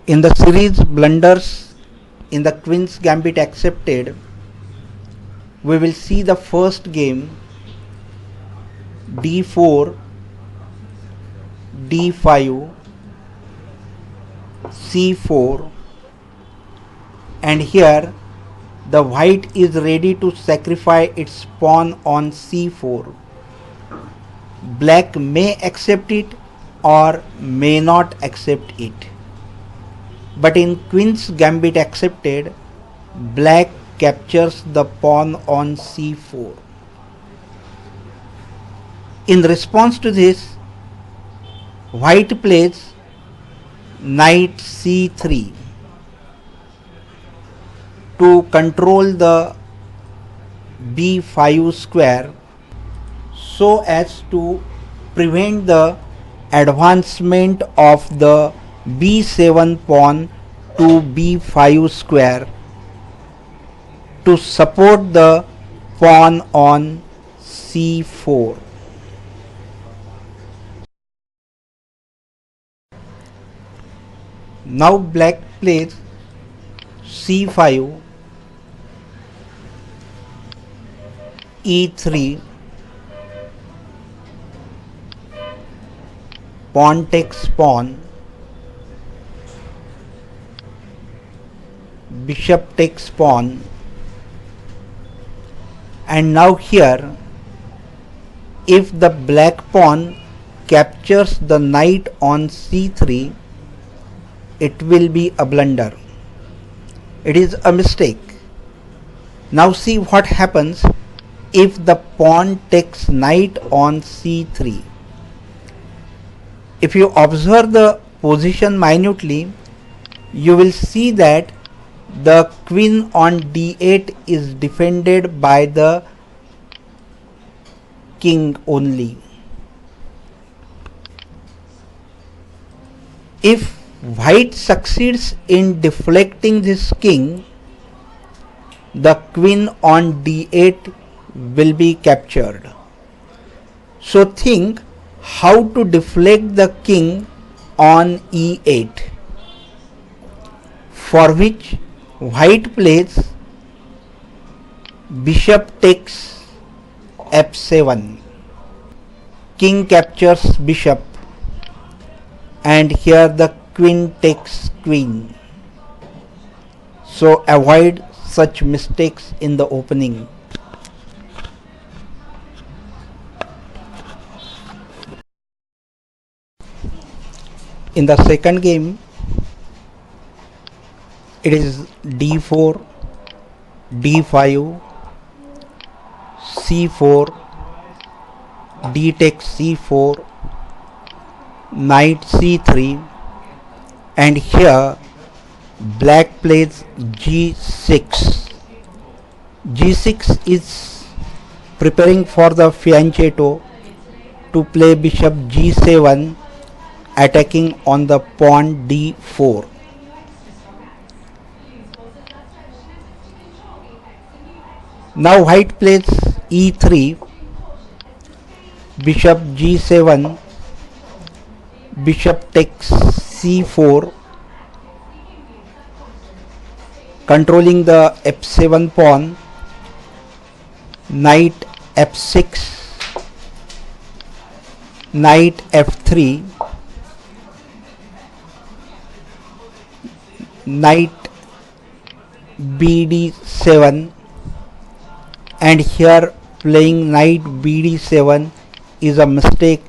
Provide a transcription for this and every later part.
In the series Blunders in the Queen's Gambit Accepted, we will see the first game d4, d5, c4, and here the white is ready to sacrifice its pawn on c4. Black may accept it or may not accept it. But in Queen's Gambit Accepted, black captures the pawn on c4. In response to this, white plays knight c3 to control the b5 square so as to prevent the advancement of the b7 pawn to b5 square to support the pawn on c4. Now black plays c5, e3, pawn takes pawn, bishop takes pawn, and now here if the black pawn captures the knight on c3, it will be a blunder. It is a mistake. Now see what happens if the pawn takes knight on c3. If you observe the position minutely, you will see that the queen on d8 is defended by the king only. If white succeeds in deflecting this king, the queen on d8 will be captured. So think how to deflect the king on e8, for which white plays bishop takes f7, king captures bishop, and here the queen takes queen. So avoid such mistakes in the opening. In the second game, it is d4, d5, c4, d takes c4, knight c3, and here black plays g6. g6 is preparing for the fianchetto to play bishop g7, attacking on the pawn d4. Now white plays e3, bishop g7, bishop takes c4, controlling the f7 pawn, knight f6, knight f3, knight bd7, and here playing knight bd7 is a mistake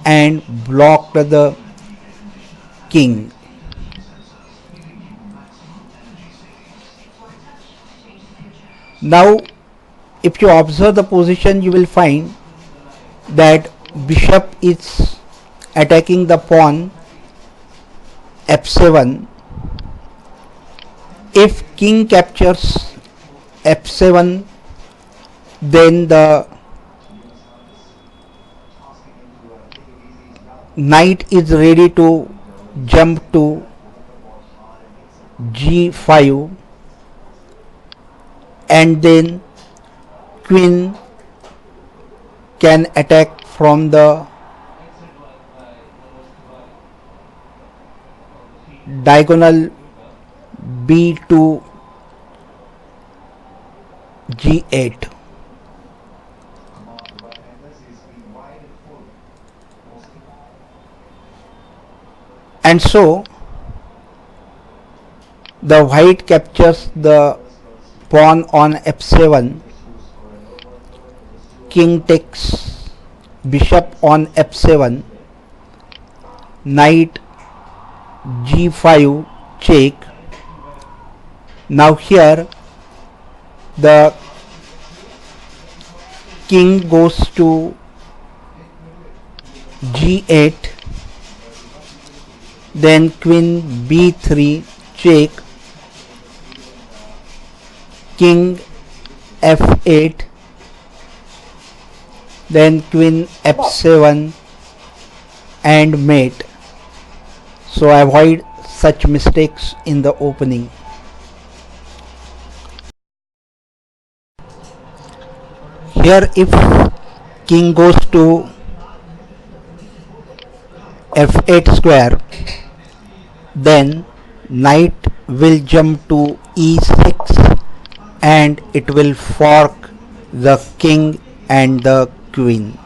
and blocked the king. Now if you observe the position, you will find that bishop is attacking the pawn f7. If king captures f7, then the knight is ready to jump to g5, and then queen can attack from the diagonal b to g8. And so the white captures the pawn on f7, king takes bishop on f7, knight g5 check. Now here the king goes to g8, then queen b3 check, king f8, then queen f7 and mate. So avoid such mistakes in the opening. Here if king goes to f8 square, then knight will jump to e6 and it will fork the king and the queen.